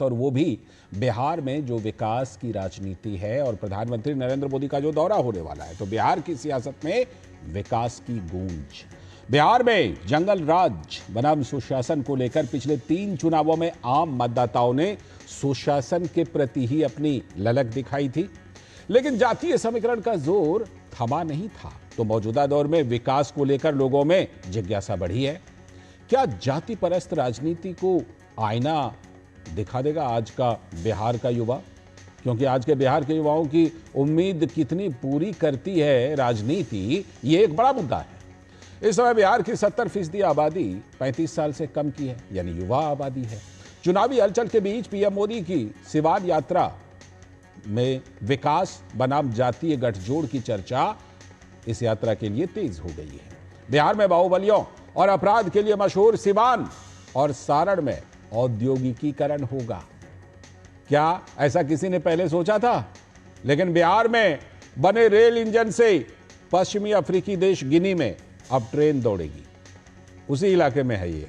और वो भी बिहार में जो विकास की राजनीति है और प्रधानमंत्री नरेंद्र मोदी का जो दौरा होने वाला है, तो बिहार की सियासत में विकास की गूंज। बिहार में जंगल राज बनाम सुशासन को लेकर पिछले 3 चुनावों में आम मतदाताओं ने सुशासन के प्रति ही अपनी ललक दिखाई थी, लेकिन जातीय समीकरण का जोर थमा नहीं था। तो मौजूदा दौर में विकास को लेकर लोगों में जिज्ञासा बढ़ी है। क्या जाति परस्त राजनीति को आईना दिखा देगा आज का बिहार का युवा? क्योंकि आज के बिहार के युवाओं की उम्मीद कितनी पूरी करती है राजनीति, ये एक बड़ा मुद्दा है। इस समय बिहार की 70% आबादी 35 साल से कम की है, यानी युवा आबादी है। चुनावी हलचल के बीच पीएम मोदी की सिवान यात्रा में विकास बनाम जातीय गठजोड़ की चर्चा इस यात्रा के लिए तेज हो गई है। बिहार में बाहुबलियों और अपराध के लिए मशहूर सिवान और सारण में औद्योगिकीकरण होगा। क्या ऐसा किसी ने पहले सोचा था? लेकिन बिहार में बने रेल इंजन से पश्चिमी अफ्रीकी देश गिनी में अब ट्रेन दौड़ेगी। उसी इलाके में है ये,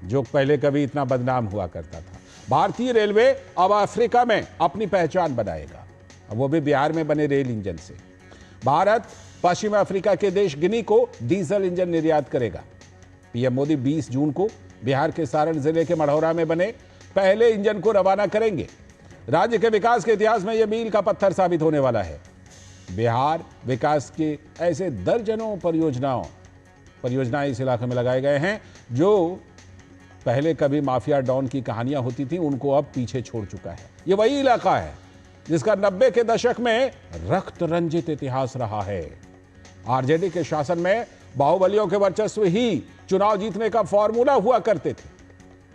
जो पहले कभी इतना बदनाम हुआ करता था। भारतीय रेलवे अब अफ्रीका में अपनी पहचान बनाएगा, वो भी बिहार में बने रेल इंजन से। भारत पश्चिम अफ्रीका के देश गिनी को डीजल इंजन निर्यात करेगा। पीएम मोदी 20 जून को बिहार के सारण जिले के मढ़ौरा में बने पहले इंजन को रवाना करेंगे। राज्य के विकास के इतिहास में यह मील का पत्थर साबित होने वाला है। बिहार विकास के ऐसे दर्जनों परियोजनाएं इस इलाके में लगाए गए हैं जो पहले कभी माफिया डॉन की कहानियां होती थी, उनको अब पीछे छोड़ चुका है। ये वही इलाका है जिसका 90 के दशक में रक्त रंजित इतिहास रहा है। आरजेडी के शासन में बाहुबलियों के वर्चस्व ही चुनाव जीतने का फॉर्मूला हुआ करते थे।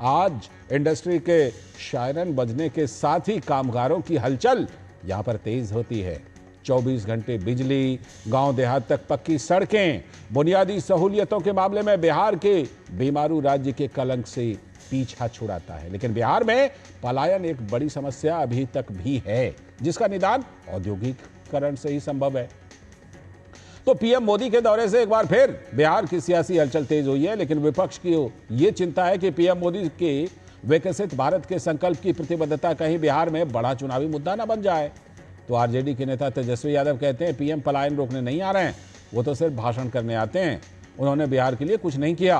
आज इंडस्ट्री के शायरन बजने के साथ ही कामगारों की हलचल यहां पर तेज होती है। 24 घंटे बिजली, गांव देहात तक पक्की सड़कें, बुनियादी सहूलियतों के मामले में बिहार के बीमारू राज्य के कलंक से पीछा छुड़ाता है। लेकिन बिहार में पलायन एक बड़ी समस्या अभी तक भी है, जिसका निदान औद्योगिकीकरण से ही संभव है। तो पीएम मोदी के दौरे से एक बार फिर बिहार की सियासी हलचल तेज हुई है, लेकिन विपक्ष की यह चिंता है कि पीएम मोदी के विकसित भारत के संकल्प की प्रतिबद्धता कहीं बिहार में बड़ा चुनावी मुद्दा न बन जाए। तो आरजेडी के नेता तेजस्वी यादव कहते हैं पीएम पलायन रोकने नहीं आ रहे हैं, वो तो सिर्फ भाषण करने आते हैं, उन्होंने बिहार के लिए कुछ नहीं किया।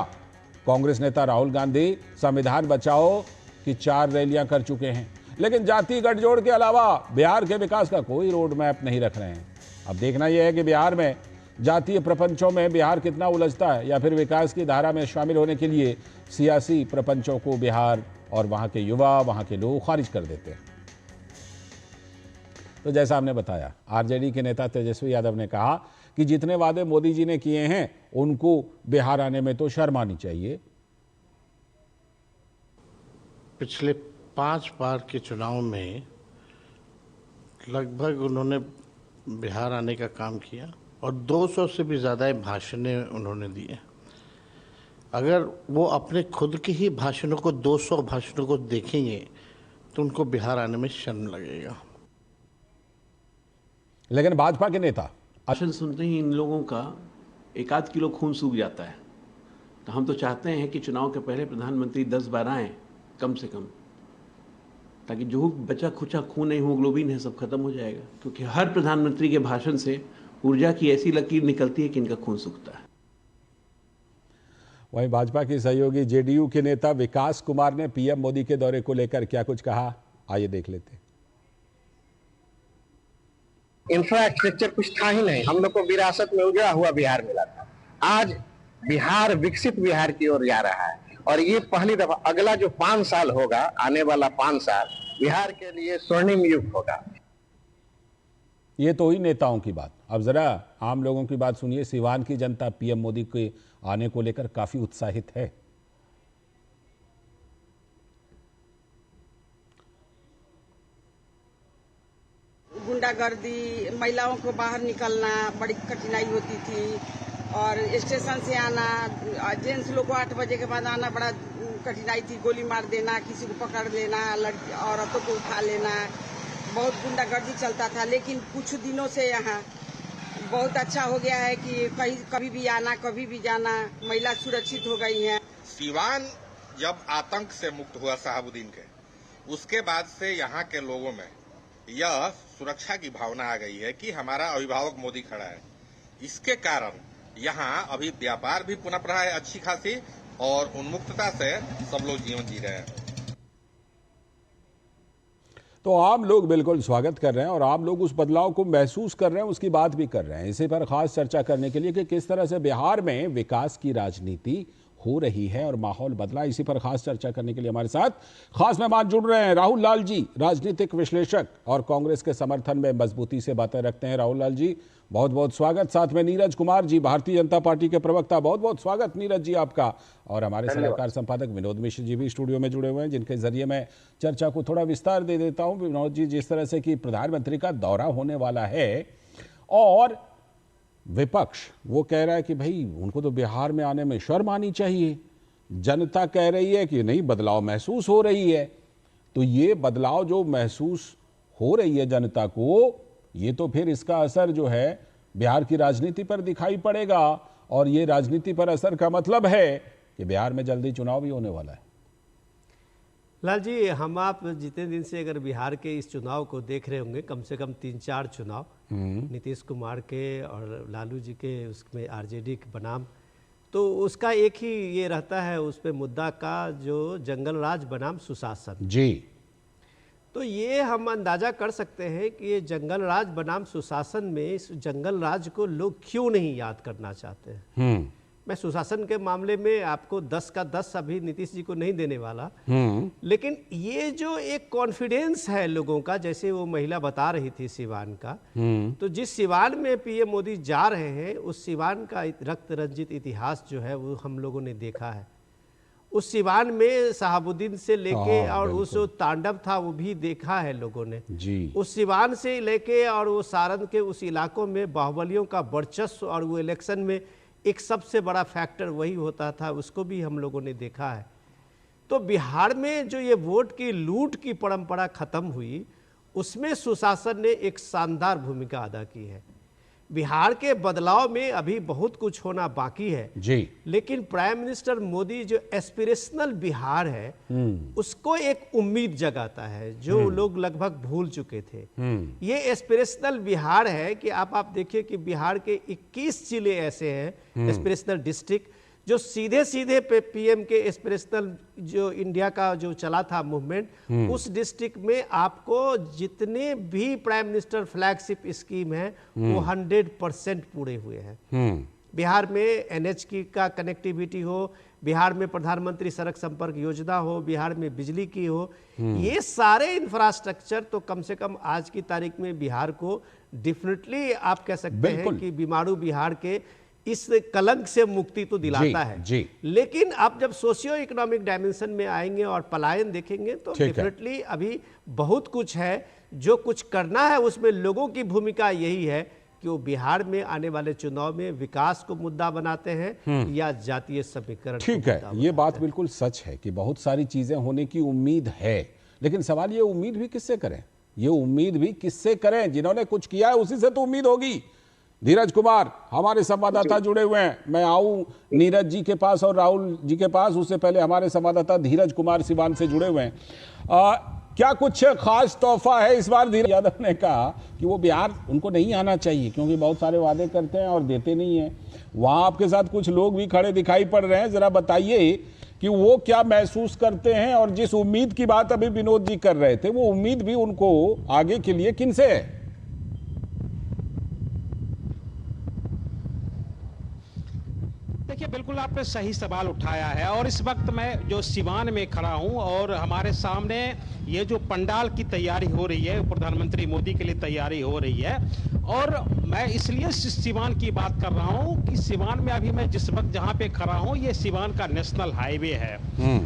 कांग्रेस नेता राहुल गांधी संविधान बचाओ की 4 रैलियां कर चुके हैं, लेकिन जातीय गठजोड़ के अलावा बिहार के विकास का कोई रोड मैप नहीं रख रहे हैं। अब देखना यह है कि बिहार में जातीय प्रपंचों में बिहार कितना उलझता है, या फिर विकास की धारा में शामिल होने के लिए सियासी प्रपंचों को बिहार और वहां के युवा, वहां के लोग खारिज कर देते हैं। तो जैसा हमने बताया, आरजेडी के नेता तेजस्वी यादव ने कहा कि जितने वादे मोदी जी ने किए हैं उनको बिहार आने में तो शर्म आनी चाहिए। पिछले 5 बार के चुनाव में लगभग उन्होंने बिहार आने का काम किया और 200 से भी ज़्यादा भाषणें उन्होंने दिए। अगर वो अपने खुद के ही भाषणों को 200 भाषणों को देखेंगे तो उनको बिहार आने में शर्म लगेगा। लेकिन भाजपा के नेता भाषण सुनते ही इन लोगों का 1-8 किलो खून सूख जाता है। तो हम तो चाहते हैं कि चुनाव के पहले प्रधानमंत्री 10 बार आएँ कम से कम, ताकि जो बचा खुचा खून है, हीमोग्लोबिन है, सब खत्म हो जाएगा। क्योंकि हर प्रधानमंत्री के भाषण से ऊर्जा की ऐसी लकीर निकलती है कि इनका खून सूखता है। वहीं भाजपा की सहयोगी जेडीयू के नेता विकास कुमार ने पीएम मोदी के दौरे को लेकर क्या कुछ कहा, आइए देख लेते हैं। इंफ्रास्ट्रक्चर कुछ था ही नहीं, हम लोग को विरासत में उजड़ा हुआ बिहार मिला था। आज बिहार विकसित बिहार की ओर जा रहा है और ये पहली दफा अगला जो 5 साल होगा, आने वाला 5 साल बिहार के लिए स्वर्णिम युग होगा। ये तो ही नेताओं की बात। अब जरा आम लोगों की बात सुनिए। सिवान की जनता पीएम मोदी के आने को लेकर काफी उत्साहित है। गुंडागर्दी, महिलाओं को बाहर निकलना बड़ी कठिनाई होती थी और स्टेशन से आना, जेंट्स लोग को 8 बजे के बाद आना बड़ा कठिनाई थी। गोली मार देना, किसी को पकड़ लेना, लड़की औरतों को उठा लेना, बहुत गुंडागर्दी चलता था। लेकिन कुछ दिनों से यहाँ बहुत अच्छा हो गया है कि कहीं कभी भी आना, कभी भी जाना, महिला सुरक्षित हो गई हैं। सिवान जब आतंक से मुक्त हुआ साहबुद्दीन के, उसके बाद से यहाँ के लोगों में यह सुरक्षा की भावना आ गई है कि हमारा अभिभावक मोदी खड़ा है। इसके कारण यहाँ अभी व्यापार भी पुनः रहा है अच्छी खासी और उन्मुक्तता से सब लोग जीवन जी रहे हैं। तो आम लोग बिल्कुल स्वागत कर रहे हैं और आम लोग उस बदलाव को महसूस कर रहे हैं, उसकी बात भी कर रहे हैं। इसी पर खास चर्चा करने के लिए कि किस तरह से बिहार में विकास की राजनीति हो रही है और माहौल बदला, इसी पर खास चर्चा करने के लिए हमारे साथ खास मेहमान जुड़ रहे हैं। राहुल लाल जी राजनीतिक विश्लेषक और कांग्रेस के समर्थन में मजबूती से बातें रखते हैं। राहुल लाल जी बहुत बहुत स्वागत। साथ में नीरज कुमार जी भारतीय जनता पार्टी के प्रवक्ता, बहुत बहुत स्वागत नीरज जी आपका। और हमारे सलाहकार संपादक विनोद मिश्र जी भी स्टूडियो में जुड़े हुए हैं, जिनके जरिए मैं चर्चा को थोड़ा विस्तार दे देता हूं। विनोद जी, जिस तरह से कि प्रधानमंत्री का दौरा होने वाला है और विपक्ष वो कह रहा है कि भाई उनको तो बिहार में आने में शर्म आनी चाहिए, जनता कह रही है कि नहीं बदलाव महसूस हो रही है। तो ये बदलाव जो महसूस हो रही है जनता को, ये तो फिर इसका असर जो है बिहार की राजनीति पर दिखाई पड़ेगा और ये राजनीति पर असर का मतलब है कि बिहार में जल्दी चुनाव भी होने वाला है। लाल जी, हम आप जितने दिन से अगर बिहार के इस चुनाव को देख रहे होंगे, कम से कम 3-4 चुनाव नीतीश कुमार के और लालू जी के, उसमें आरजेडी के बनाम, तो उसका एक ही ये रहता है उस पे मुद्दा का, जो जंगल राज बनाम सुशासन जी। तो ये हम अंदाजा कर सकते हैं कि ये जंगल राज बनाम सुशासन में इस जंगल राज को लोग क्यों नहीं याद करना चाहते हैं। मैं सुशासन के मामले में आपको 10 का 10 अभी नीतीश जी को नहीं देने वाला, लेकिन ये जो एक कॉन्फिडेंस है लोगों का, जैसे वो महिला बता रही थी सिवान का, तो जिस सिवान में पीएम मोदी जा रहे हैं उस सिवान का रक्त रंजित इतिहास जो है वो हम लोगों ने देखा है। उस सिवान में शहाबुद्दीन से लेके और उस जो तांडव था वो भी देखा है लोगों ने जी। उस सिवान से लेके और वो सारण के उस इलाकों में बाहुबलियों का वर्चस्व और वो इलेक्शन में एक सबसे बड़ा फैक्टर वही होता था, उसको भी हम लोगों ने देखा है। तो बिहार में जो ये वोट की लूट की परंपरा खत्म हुई, उसमें सुशासन ने एक शानदार भूमिका अदा की है। बिहार के बदलाव में अभी बहुत कुछ होना बाकी है जी, लेकिन प्राइम मिनिस्टर मोदी जो एस्पिरेशनल बिहार है उसको एक उम्मीद जगाता है जो लोग लगभग भूल चुके थे। ये एस्पिरेशनल बिहार है कि आप देखिए कि बिहार के 21 जिले ऐसे हैं एस्पिरेशनल डिस्ट्रिक्ट जो सीधे सीधे पे पीएम के एस्पिरेशनल जो इंडिया का जो चला था मूवमेंट, उस डिस्ट्रिक्ट में आपको जितने भी प्राइम मिनिस्टर फ्लैगशिप स्कीम है वो 100% पूरे हुए हैं। बिहार में एनएच की का कनेक्टिविटी हो, बिहार में प्रधानमंत्री सड़क संपर्क योजना हो, बिहार में बिजली की हो, ये सारे इंफ्रास्ट्रक्चर तो कम से कम आज की तारीख में बिहार को डेफिनेटली आप कह सकते हैं कि बीमारू बिहार के इस कलंक से मुक्ति तो दिलाता है जी। लेकिन आप जब सोशियो इकोनॉमिक डायमेंशन में आएंगे और पलायन देखेंगे तो डेफिनेटली अभी बहुत कुछ है जो कुछ करना है। उसमें लोगों की भूमिका यही है कि वो बिहार में आने वाले चुनाव में विकास को मुद्दा बनाते हैं या जातीय समीकरण। ठीक है, ये बात बिल्कुल सच है कि बहुत सारी चीजें होने की उम्मीद है, लेकिन सवाल ये उम्मीद भी किससे करें? ये उम्मीद भी किससे करें? जिन्होंने कुछ किया है उसी से तो उम्मीद होगी। धीरज कुमार हमारे संवाददाता जुड़े हुए हैं, मैं आऊं नीरज जी के पास और राहुल जी के पास, उससे पहले हमारे संवाददाता धीरज कुमार सिवान से जुड़े हुए हैं। क्या कुछ खास तोहफा है इस बार? धीरज यादव ने कहा कि वो बिहार उनको नहीं आना चाहिए क्योंकि बहुत सारे वादे करते हैं और देते नहीं हैं। वहां आपके साथ कुछ लोग भी खड़े दिखाई पड़ रहे हैं, जरा बताइए कि वो क्या महसूस करते हैं और जिस उम्मीद की बात अभी विनोद जी कर रहे थे वो उम्मीद भी उनको आगे के लिए किनसे है? देखिए, बिल्कुल आपने सही सवाल उठाया है और इस वक्त मैं जो सिवान में खड़ा हूं और हमारे सामने ये जो पंडाल की तैयारी हो रही है, प्रधानमंत्री मोदी के लिए तैयारी हो रही है, और मैं इसलिए सिवान की बात कर रहा हूं कि सिवान में अभी मैं जिस वक्त जहां पे खड़ा हूं ये सिवान का नेशनल हाईवे है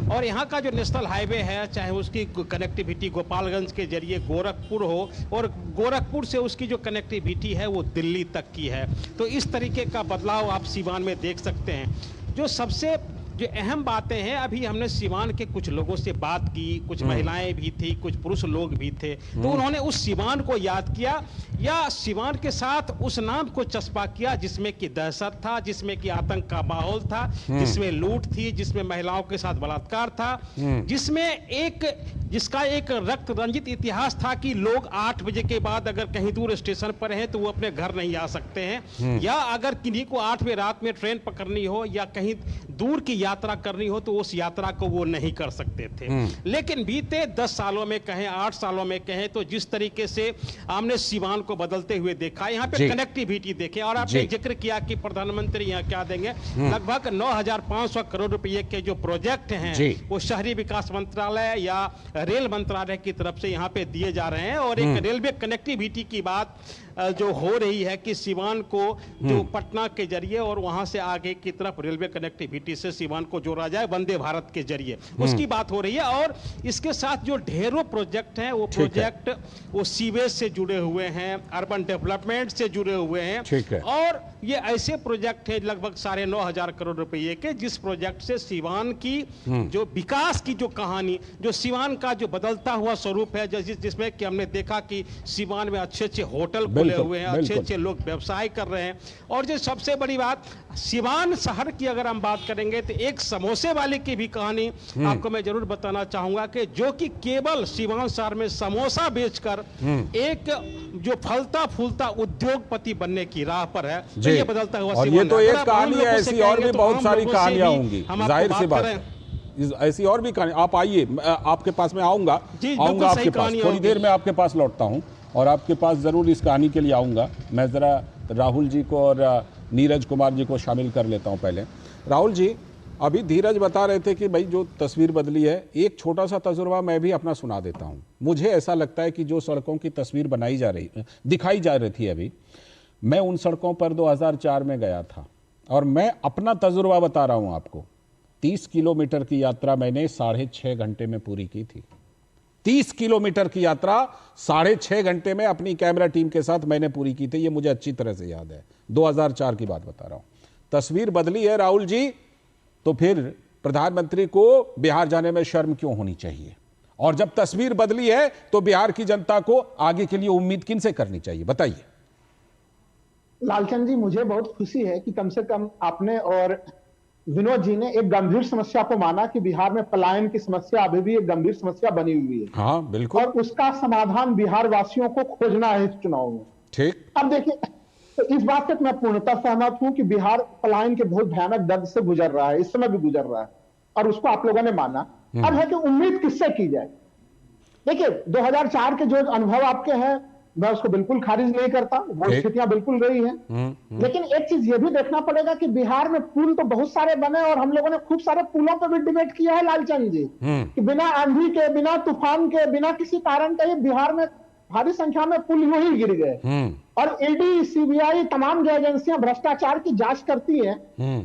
और यहाँ का जो नेशनल हाईवे है, चाहे उसकी कनेक्टिविटी गोपालगंज के जरिए गोरखपुर हो और गोरखपुर से उसकी जो कनेक्टिविटी है वो दिल्ली तक की है, तो इस तरीके का बदलाव आप सिवान में देख सकते हैं। जो सबसे जो अहम बातें हैं, अभी हमने सिवान के कुछ लोगों से बात की, कुछ महिलाएं भी थी, कुछ पुरुष लोग भी थे, तो उन्होंने उस सिवान को याद किया या सिवान के साथ उस नाम को चस्पा किया जिसमें कि दहशत था, जिसमें कि आतंक का माहौल था, जिसमें लूट थी, जिसमें महिलाओं के साथ बलात्कार था, जिसका एक रक्त रंजित इतिहास था कि लोग 8 बजे के बाद अगर कहीं दूर स्टेशन पर हैं तो वो अपने घर नहीं आ सकते हैं, या अगर किन्हीं को 8 बजे रात में ट्रेन पकड़नी हो या कहीं दूर की यात्रा करनी हो तो उस यात्रा को वो नहीं कर सकते थे। लेकिन बीते 10 सालों में कहें, 8 सालों में कहें, तो जिस तरीके से हमने सिवान को बदलते हुए देखा, यहाँ पे कनेक्टिविटी देखें, और आपने जिक्र किया कि प्रधानमंत्री यहाँ क्या देंगे, लगभग 9,500 करोड़ रुपए के जो प्रोजेक्ट हैं वो शहरी विकास मंत्रालय या रेल मंत्रालय की तरफ से यहाँ पे दिए जा रहे हैं। और एक रेलवे कनेक्टिविटी की बात जो हो रही है कि सिवान को जो पटना के जरिए और वहां से आगे की तरफ रेलवे कनेक्टिविटी से सिवान को जोड़ा जाए वंदे भारत के जरिए, उसकी बात हो रही है। और इसके साथ जो ढेरों प्रोजेक्ट हैं वो प्रोजेक्ट वो सीवेज से जुड़े हुए हैं, अर्बन डेवलपमेंट से जुड़े हुए हैं, और ये ऐसे प्रोजेक्ट है लगभग 9,500 करोड़ रुपए के, जिस प्रोजेक्ट से सिवान की जो विकास की जो कहानी, जो सिवान का जो बदलता हुआ स्वरूप है, जिसमें कि हमने देखा कि सिवान में अच्छे अच्छे होटल खुले हुए हैं, अच्छे अच्छे लोग व्यवसाय कर रहे हैं, और जो सबसे बड़ी बात सिवान शहर की अगर हम बात करेंगे तो एक समोसे वाले की भी कहानी आपको मैं जरूर बताना चाहूंगा कि जो कि केवल सिवान शहर में समोसा बेचकर एक जो फलता फूलता उद्योगपति बनने की राह पर है। तो ये बदलता हुआ और ये तो एक कहानी है, ऐसी और भी बहुत सारी कहानियां होंगी, जाहिर सी बात है, ऐसी और भी कहानी। आप आइए, आपके पास में आऊंगा आपके पास, थोड़ी देर में आपके पास लौटता हूं और आपके पास जरूर इस कहानी के लिए आऊंगा। मैं जरा राहुल जी को और नीरज कुमार जी को शामिल कर लेता हूं। पहले राहुल जी, अभी धीरज बता रहे थे कि भाई जो तस्वीर बदली है, एक छोटा सा तजुर्बा मैं भी अपना सुना देता हूं। मुझे ऐसा लगता है कि जो सड़कों की तस्वीर दिखाई जा रही थी अभी, मैं उन सड़कों पर 2004 में गया था और मैं अपना तजुर्बा बता रहा हूं आपको। 30 किलोमीटर की यात्रा मैंने 6.5 घंटे में पूरी की थी। 30 किलोमीटर की यात्रा 6.5 घंटे में अपनी कैमरा टीम के साथ मैंने पूरी की थी। ये मुझे अच्छी तरह से याद है, 2004 की बात बता रहा हूं। तस्वीर बदली है राहुल जी, तो फिर प्रधानमंत्री को बिहार जाने में शर्म क्यों होनी चाहिए? और जब तस्वीर बदली है तो बिहार की जनता को आगे के लिए उम्मीद किन से करनी चाहिए, बताइए। लालचंद जी, मुझे बहुत खुशी है कि कम से कम आपने और विनोद जी ने एक गंभीर समस्या को माना कि बिहार में पलायन की समस्या अभी भी एक गंभीर समस्या बनी हुई है। हाँ बिल्कुल, और उसका समाधान बिहार वासियों को खोजना है इस चुनाव में। ठीक, अब देखिए, तो इस बात से मैं पूर्णतः सहमत हूं कि बिहार पलायन के बहुत भयानक दर्द से गुजर रहा है, इस समय भी गुजर रहा है, और उसको आप लोगों ने माना। अब है कि उम्मीद किससे की जाए। देखिए, 2004 के जो अनुभव आपके हैं, मैं उसको बिल्कुल खारिज नहीं करता, वो स्थितियां बिल्कुल रही हैं। लेकिन एक चीज ये भी देखना पड़ेगा कि बिहार में पुल तो बहुत सारे बने, और हम लोगों ने खूब सारे पुलों पर भी डिबेट किया है लालचंद जी, कि बिना आंधी के, बिना तूफान के, बिना किसी कारण के बिहार में भारी संख्या में पुल यूं ही गिर गए। और ईडी, सीबीआई, तमाम जो एजेंसियां भ्रष्टाचार की जांच करती हैं,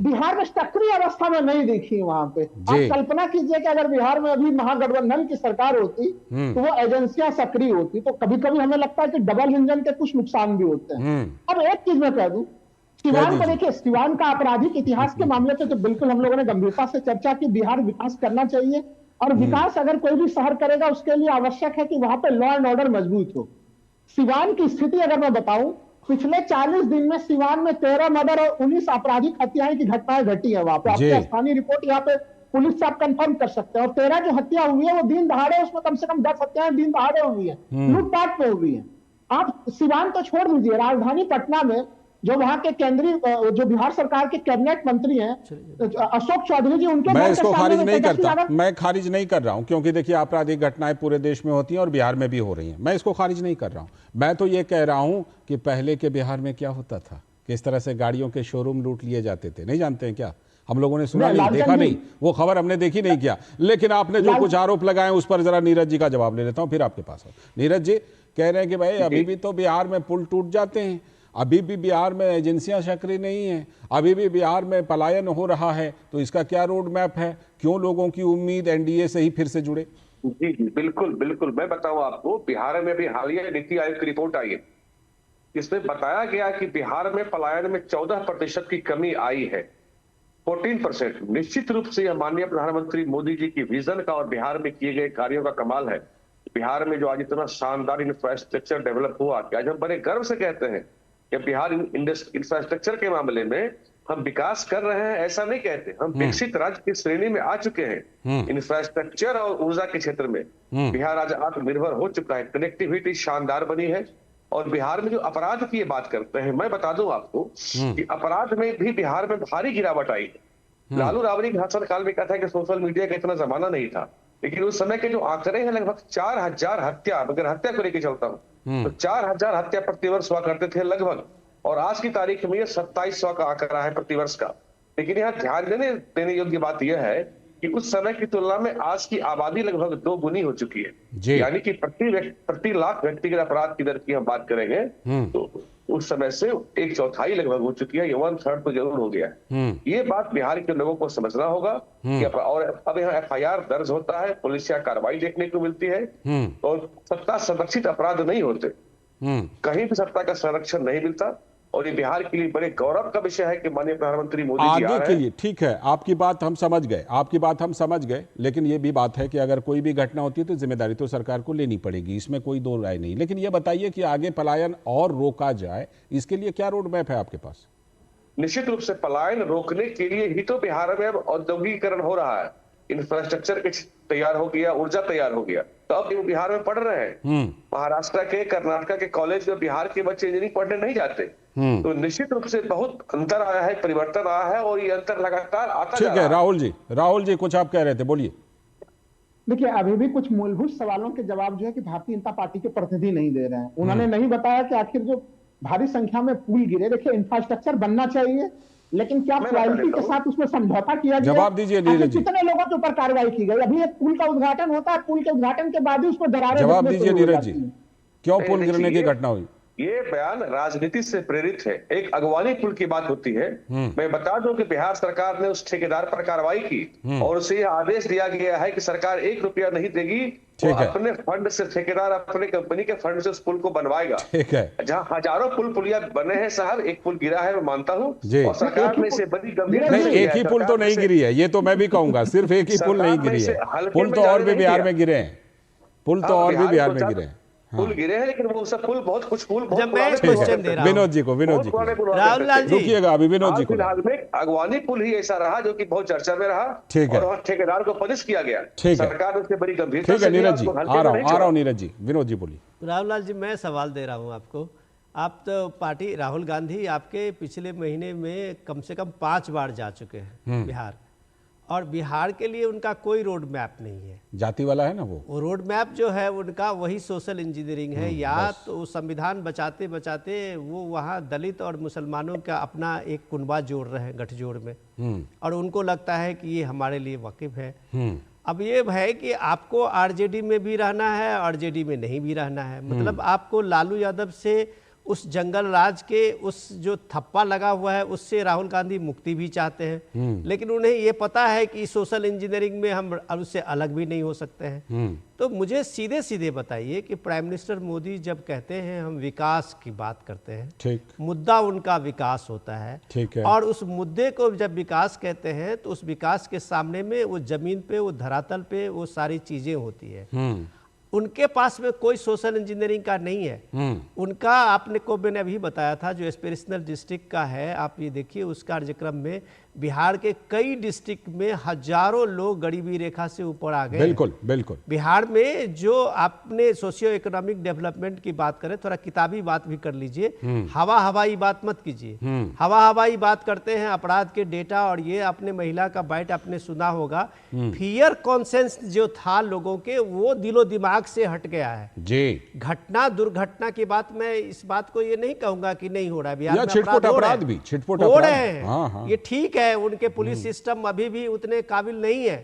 बिहार में सक्रिय अवस्था में नहीं दिखी वहां पे। आप कल्पना कीजिए कि अगर बिहार में अभी महागठबंधन की सरकार होती तो वो एजेंसियां सक्रिय होती। तो कभी कभी हमें लगता है कि डबल इंजन के कुछ नुकसान भी होते हैं। अब एक चीज मैं कह दूं, सिवान को देखिए, सिवान का आपराधिक इतिहास के मामले पे तो बिल्कुल हम लोगों ने गंभीरता से चर्चा की। बिहार विकास करना चाहिए, और विकास अगर कोई भी शहर करेगा उसके लिए आवश्यक है कि वहां पे लॉ एंड ऑर्डर मजबूत हो। सिवान की स्थिति अगर मैं बताऊं, पिछले 40 दिन में सिवान में 13 मर्डर और 19 आपराधिक हत्याएं की घटनाएं घटी है। वहां पे आपकी स्थानीय रिपोर्ट यहाँ पे पुलिस से आप कंफर्म कर सकते हैं। और 13 जो हत्या हुई है वो दिन दहाड़े, उसमें कम से कम 10 हत्याएं दिन दहाड़े हुई है, लूटपाट पे हुई है। आप सिवान तो छोड़ दीजिए, राजधानी पटना में जो वहां के केंद्रीय, जो बिहार सरकार के कैबिनेट मंत्री हैं अशोक चौधरी जी, उनके मैं इसको खारिज नहीं करता, मैं खारिज नहीं कर रहा हूं, क्योंकि देखिए आपराधिक घटनाएं पूरे देश में होती हैं और बिहार में भी हो रही हैं। मैं इसको खारिज नहीं कर रहा हूं, मैं तो ये कह रहा हूं कि पहले के बिहार में क्या होता था, किस तरह से गाड़ियों के शोरूम लूट लिए जाते थे। नहीं जानते हैं क्या? हम लोगों ने सुना नहीं, देखा नहीं, वो खबर हमने देखी नहीं किया। लेकिन आपने जो कुछ आरोप लगाए उस पर जरा नीरज जी का जवाब ले लेता हूं, फिर आपके पास। नीरज जी कह रहे हैं कि भाई अभी भी तो बिहार में पुल टूट जाते हैं, अभी भी बिहार में एजेंसियां सक्रिय नहीं है, अभी भी बिहार में पलायन हो रहा है, तो इसका क्या रोड मैप है? क्यों लोगों की उम्मीद एनडीए से ही फिर से जुड़े? जी जी बिल्कुल बिल्कुल, मैं बताऊं आपको, बिहार में भी हालिया नीति आयोग की रिपोर्ट आई है, इसमें बताया गया कि बिहार में पलायन में 14% की कमी आई है। 14%। निश्चित रूप से यह माननीय प्रधानमंत्री मोदी जी की विजन का और बिहार में किए गए कार्यों का कमाल है। बिहार में जो आज इतना शानदार इंफ्रास्ट्रक्चर डेवलप हुआ कि आज हम बड़े गर्व से कहते हैं कि बिहार इंफ्रास्ट्रक्चर के मामले में हम विकास कर रहे हैं, ऐसा नहीं कहते। हम विकसित राज्य की श्रेणी में आ चुके हैं। इंफ्रास्ट्रक्चर और ऊर्जा के क्षेत्र में बिहार आज आत्मनिर्भर हो चुका है। कनेक्टिविटी शानदार बनी है। और बिहार में जो अपराध की ये बात करते हैं, मैं बता दूं आपको कि अपराध में भी बिहार में भारी गिरावट आई है। लालू राबड़ी के शासन काल में कहा था कि सोशल मीडिया का इतना जमाना नहीं था, लेकिन उस समय के जो आंकड़े हैं लगभग 4000 हत्या, अगर हत्या को लेकर चलता हूँ तो 4000 हत्या प्रतिवर्ष हुआ करते थे लगभग, और आज की तारीख में ये 2700 का आंकड़ा है प्रतिवर्ष का। लेकिन यहाँ ध्यान देने योग्य बात यह है कि उस समय की तुलना में आज की आबादी लगभग 2 गुनी हो चुकी है। यानी कि प्रति लाख व्यक्तिगत अपराध की दर की हम बात करेंगे तो उस समय से 1/4 लगभग हो चुकी है। ये 1/3 तो जरूर हो गया है। ये बात बिहार के लोगों को समझना होगा कि और अब यहाँ FIR दर्ज होता है, पुलिस या कार्रवाई देखने को मिलती है और सत्ता संरक्षित अपराध नहीं होते, कहीं भी सत्ता का संरक्षण नहीं मिलता। और ये बिहार के लिए बड़े गौरव का विषय है कि माननीय प्रधानमंत्री मोदी जी आगे के लिए ठीक है, आपकी बात हम समझ गए, लेकिन ये भी बात है कि अगर कोई भी घटना होती है तो जिम्मेदारी तो सरकार को लेनी पड़ेगी, इसमें कोई दो राय नहीं। लेकिन ये बताइए कि आगे पलायन और रोका जाए, इसके लिए क्या रोड मैप है आपके पास? निश्चित रूप से पलायन रोकने के लिए ही तो बिहार में अब औद्योगिकीकरण हो रहा है। इंफ्रास्ट्रक्चर तैयार हो गया, ऊर्जा तैयार हो गया, तो अब वो बिहार में पढ़ रहे हैं। महाराष्ट्र के, कर्नाटक के कॉलेज में बिहार के बच्चे इंजीनियरिंग पढ़ने नहीं जाते। तो निश्चित रूप से बहुत अंतर आया है, परिवर्तन आया है और ये अंतर लगातार आता जा रहा है। ठीक है, राहुल जी कुछ आप कह रहे थे, बोलिए। देखिए, अभी भी कुछ मूलभूत सवालों के जवाब जो है कि भारतीय जनता पार्टी के प्रतिनिधि नहीं दे रहे हैं। उन्होंने नहीं बताया कि आखिर जो भारी संख्या में पुल गिरे, देखिए इंफ्रास्ट्रक्चर बनना चाहिए, लेकिन क्या क्वालिटी के साथ उसमें समझौता किया गया? जवाब दीजिए नीरज जी। कितने लोगों के ऊपर कार्रवाई की गई? अभी एक पुल का उद्घाटन होता है, पुल के उद्घाटन के बाद ही उसको दरारें। जवाब दीजिए नीरज जी, क्यों पुल गिरने की घटना हुई? ये बयान राजनीति से प्रेरित है। एक अगवानी पुल की बात होती है। मैं बता दूं कि बिहार सरकार ने उस ठेकेदार पर कार्रवाई की और उसे यह आदेश दिया गया है कि सरकार 1 रुपया नहीं देगी, वो अपने फंड से, ठेकेदार अपने कंपनी के फंड से उस पुल को बनवाएगा। ठीक है, जहां हजारों पुलिया बने हैं साहब, एक पुल गिरा है, मैं मानता हूँ, और सरकार ने इसे बड़ी गंभीर नहीं, एक ही पुल तो नहीं गिरी है, ये तो मैं भी कहूंगा, सिर्फ एक ही पुल नहीं गिरी है, पुल तो और भी बिहार में गिरे हैं, पुल गिरे हैं, लेकिन वो सब पुल बहुत कुछ पुल बहुत विनोद जी को राहुल लाल जी रुकिएगा, अभी विनोद जी को। फिलहाल में अगवानी पुल ही ऐसा रहा जो कि बहुत चर्चा में रहा। ठीक है, और ठेकेदार को पनिश किया गया। ठीक है, सरकार उससे बड़ी गंभीरता से नीरज जी, आ रहा हूं नीरज जी, विनोद जी बोलिए। राहुल लाल जी, मैं सवाल दे रहा हूं आपको। आप तो पार्टी, राहुल गांधी आपके पिछले महीने में कम से कम 5 बार जा चुके हैं बिहार, और बिहार के लिए उनका कोई रोड मैप नहीं है। जाति वाला है ना वो रोड मैप जो है उनका वही सोशल इंजीनियरिंग है। या तो संविधान बचाते बचाते वो वहाँ दलित और मुसलमानों का अपना एक कुनबा जोड़ रहे हैं गठजोड़ में, और उनको लगता है कि ये हमारे लिए वाकिफ है। अब ये है कि आपको आरजेडी में भी रहना है, आरजेडी में नहीं भी रहना है। मतलब आपको लालू यादव से, उस जंगल राज के उस जो थप्पा लगा हुआ है उससे राहुल गांधी मुक्ति भी चाहते हैं, लेकिन उन्हें ये पता है कि सोशल इंजीनियरिंग में हम उससे अलग भी नहीं हो सकते हैं। तो मुझे सीधे सीधे बताइए कि प्राइम मिनिस्टर मोदी जब कहते हैं हम विकास की बात करते हैं, ठीक, मुद्दा उनका विकास होता है, ठीक है, और उस मुद्दे को जब विकास कहते हैं तो उस विकास के सामने में वो जमीन पे, वो धरातल पे वो सारी चीजें होती है। उनके पास में कोई सोशल इंजीनियरिंग का नहीं है। उनका, आपने को मैंने अभी बताया था, जो एस्पिरेशनल डिस्ट्रिक्ट का है, आप ये देखिए उस कार्यक्रम में बिहार के कई डिस्ट्रिक्ट में हजारों लोग गरीबी रेखा से ऊपर आ गए। बिल्कुल बिल्कुल। बिहार में जो आपने सोशियो इकोनॉमिक डेवलपमेंट की बात करें, थोड़ा किताबी बात भी कर लीजिए, हवाई बात मत कीजिए। हवाई बात करते हैं अपराध के डेटा, और ये अपने महिला का बाइट आपने सुना होगा, फियर कॉन्सेंस जो था लोगों के, वो दिलो दिमाग से हट गया है जी। घटना, दुर्घटना की बात, मैं इस बात को ये नहीं कहूंगा कि नहीं हो रहा है, बिहार में अपराध भी हो रहे हैं, ये ठीक है। उनके पुलिस सिस्टम अभी भी उतने काबिल नहीं है,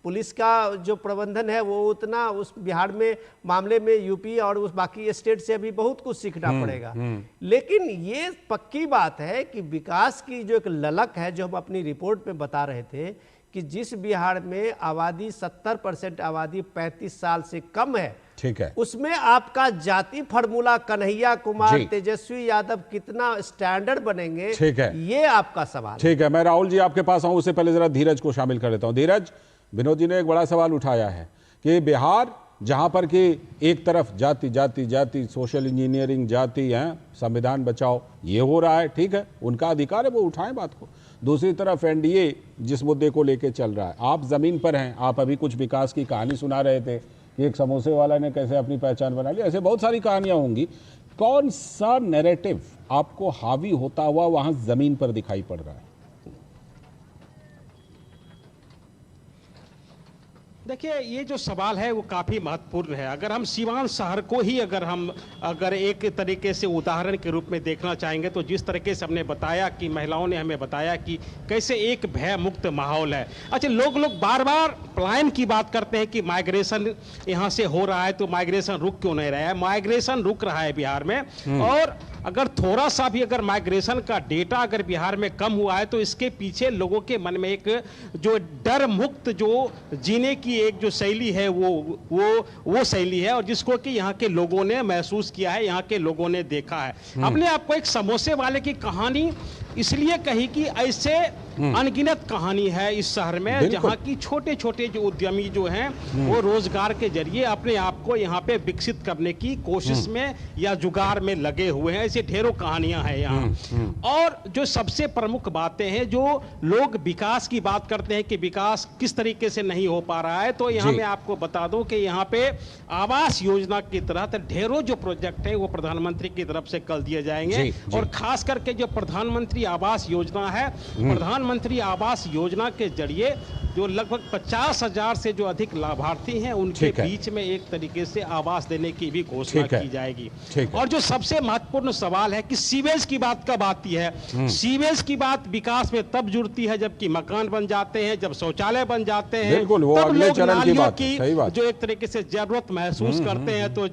पुलिस का जो प्रबंधन है वो उतना, उस बिहार में मामले में यूपी और उस बाकी स्टेट से अभी बहुत कुछ सीखना पड़ेगा। लेकिन ये पक्की बात है कि विकास की जो एक ललक है, जो हम अपनी रिपोर्ट में बता रहे थे कि जिस बिहार में आबादी 70% आबादी 35 साल से कम है, ठीक है। उसमें आपका जाति फार्मूला, कन्हैया कुमार, जी। तेजस्वी यादव कितना स्टैंडर्ड बनेंगे, ठीक है, ये आपका सवाल है। ठीक है, मैं राहुल जी आपके पास आऊं, उससे पहले जरा धीरज को शामिल कर लेता हूं। धीरज, विनोद जी ने एक बड़ा सवाल उठाया है कि बिहार जहां पर कि एक तरफ जाति जाति जाति, सोशल इंजीनियरिंग, जाति है, संविधान बचाओ, ये हो रहा है, ठीक है, उनका अधिकार है, वो उठाएं बात को। दूसरी तरफ एनडीए जिस मुद्दे को लेके चल रहा है, आप जमीन पर हैं, आप अभी कुछ विकास की कहानी सुना रहे थे कि एक समोसे वाला ने कैसे अपनी पहचान बना ली, ऐसे बहुत सारी कहानियां होंगी। कौन सा नैरेटिव आपको हावी होता हुआ वहां जमीन पर दिखाई पड़ रहा है? देखिए, ये जो सवाल है वो काफ़ी महत्वपूर्ण है। अगर हम सीवान शहर को ही अगर एक तरीके से उदाहरण के रूप में देखना चाहेंगे, तो जिस तरीके से हमने बताया कि महिलाओं ने हमें बताया कि कैसे एक भय मुक्त माहौल है। अच्छा, लोग बार बार पलायन की बात करते हैं कि माइग्रेशन यहाँ से हो रहा है, तो माइग्रेशन रुक क्यों नहीं रहा है? माइग्रेशन रुक रहा है बिहार में, और अगर थोड़ा सा भी अगर माइग्रेशन का डेटा अगर बिहार में कम हुआ है, तो इसके पीछे लोगों के मन में एक जो डर मुक्त जो जीने की एक जो शैली है वो शैली है, और जिसको कि यहाँ के लोगों ने महसूस किया है, यहाँ के लोगों ने देखा है। अपने आपको एक समोसे वाले की कहानी इसलिए कही कि ऐसे अनगिनत कहानी है इस शहर में, जहाँ की छोटे छोटे जो उद्यमी जो हैं वो रोजगार के जरिए अपने आप को यहाँ पे विकसित करने की कोशिश में या जुगाड़ में लगे हुए हैं। ऐसे ढेरों कहानियां हैं यहाँ। और जो सबसे प्रमुख बातें हैं, जो लोग विकास की बात करते हैं कि विकास किस तरीके से नहीं हो पा रहा है, तो यहाँ मैं आपको बता दूं कि यहाँ पे आवास योजना के तहत ढेरों जो प्रोजेक्ट है वो प्रधानमंत्री की तरफ से कर दिए जाएंगे। और खास करके जो प्रधानमंत्री आवास योजना है, प्रधानमंत्री आवास योजना के जरिए जो लगभग 50,000 से जो अधिक लाभार्थी हैं उनके बीच में एक तरीके से आवास देने की भी घोषणा की जाएगी। और जो सबसे महत्वपूर्ण सवाल है कि सीवेज की बात कब आती है? सीवेज की बात विकास में तब जुड़ती है जबकि मकान बन जाते हैं, जब शौचालय बन जाते हैं, तब लोग नालियों की जो एक तरीके से जरूरत महसूस करते हैं। तो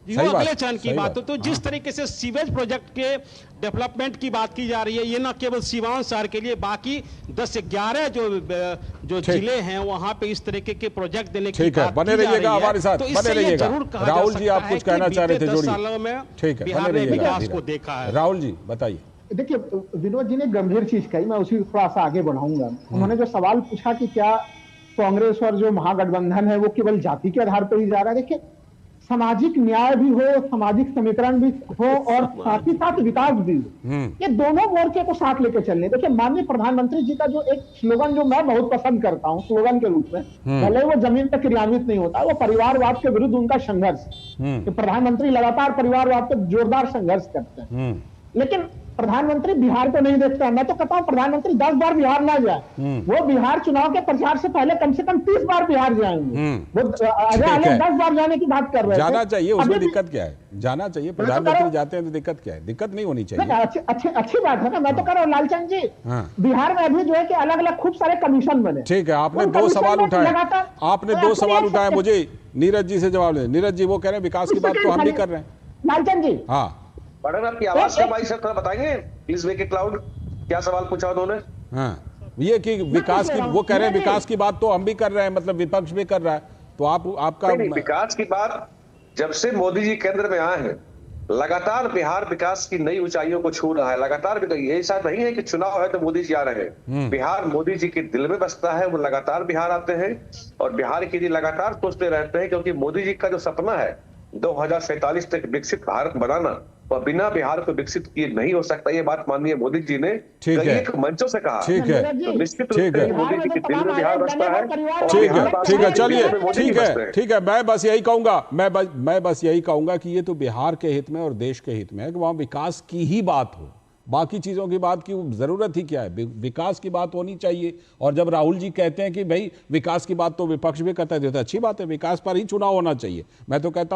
अगले चरण की बात हो, तो जिस तरीके से सीवेज प्रोजेक्ट के डेवलपमेंट की बात की जा रही है, ये न केवल सीवान शहर के लिए, बाकी 10 से 11 जो जिले हैं वहां पे इस तरीके के प्रोजेक्ट देने की बात बने रहिएगा हमारे साथ, तो बने रहिएगा। राहुल जी, आप कुछ कहना चाह रहे थे, जोड़िए। सालों में ठीक है, बिहार ने विकास को देखा है। राहुल जी बताइए। देखिए, विनोद जी ने गंभीर चीज कही, मैं उसी थोड़ा सा आगे बढ़ाऊंगा। उन्होंने जो सवाल पूछा कि क्या कांग्रेस और जो महागठबंधन है वो केवल जाति के आधार पर ही जा रहा है। देखिए, सामाजिक न्याय भी हो, सामाजिक समीकरण भी हो, और साथ ही साथ विकास भी हो, ये दोनों मोर्चे को साथ लेकर चलने। देखिए, माननीय प्रधानमंत्री जी का जो एक स्लोगन जो मैं बहुत पसंद करता हूं स्लोगन के रूप में, भले वो जमीन तक क्रियान्वित नहीं होता, वो परिवारवाद के विरुद्ध उनका संघर्ष, कि प्रधानमंत्री लगातार परिवारवाद पर जोरदार संघर्ष करते हैं। लेकिन प्रधानमंत्री बिहार को नहीं देखता। मैं तो कहता हूं प्रधानमंत्री 10 बार बिहार ना जाए, वो बिहार चुनाव के प्रचार से पहले कम से कम 30 बार बिहार जाएंगे। वो 10 बार जाने की बात कर रहे हैं। जाना चाहिए, उसमें दिक्कत क्या है? जाना चाहिए, प्रधानमंत्री जाते हैं तो दिक्कत क्या है? दिक्कत नहीं होनी चाहिए। अच्छी बात है ना। मैं तो कह रहा हूँ लालचंद जी, बिहार में अभी जो है कि अलग अलग खूब सारे कमीशन बने। ठीक है, आपने 2 सवाल उठाए, मुझे नीरज जी से जवाब दे। नीरज जी वो कह रहे हैं विकास की बात तो हम भी कर रहे हैं। लालचंद जी, हाँ, पढ़न आपकी आवाज कब आई सर, थोड़ा बताएंगे प्लीज, मेक इट लाउड। क्या सवाल पूछा उन्होंने? हाँ, ये कि विकास की, वो कह रहे हैं विकास की बात तो हम भी कर रहे हैं, मतलब विपक्ष भी कर रहा है, तो आपका विकास की बात जब से मोदी जी केंद्र में आए हैं, लगातार बिहार विकास की नई ऊंचाइयों को छू रहा है। लगातार ये शायद नहीं है कि चुनाव है तो मोदी जी आ रहे हैं। बिहार मोदी जी के दिल में बसता है, वो लगातार बिहार आते हैं और बिहार के लिए लगातार सोचते रहते हैं, क्योंकि मोदी जी का जो सपना है 2047 तक विकसित भारत बनाना, वह बिना बिहार को विकसित किए नहीं हो सकता। ये बात माननीय मोदी जी ने कई मंचों से कहा। ठीक है, तो निश्चित रूप से मोदी जी के दिल में बिहार बसता है। ठीक है, चलिए, ठीक है। मैं बस यही कहूंगा, मैं बस यही कहूंगा कि ये तो बिहार के हित में और देश के हित में है कि वहां विकास की ही बात हो, बाकी चीजों की बात की जरूरत ही क्या है? विकास की बात होनी चाहिए। और जब राहुल जी कहते हैं कि भाई विकास की बात तो विपक्ष भी करता है, तो अच्छी बात है, विकास पर ही चुनाव होना चाहिए। मैं तो कहता हूं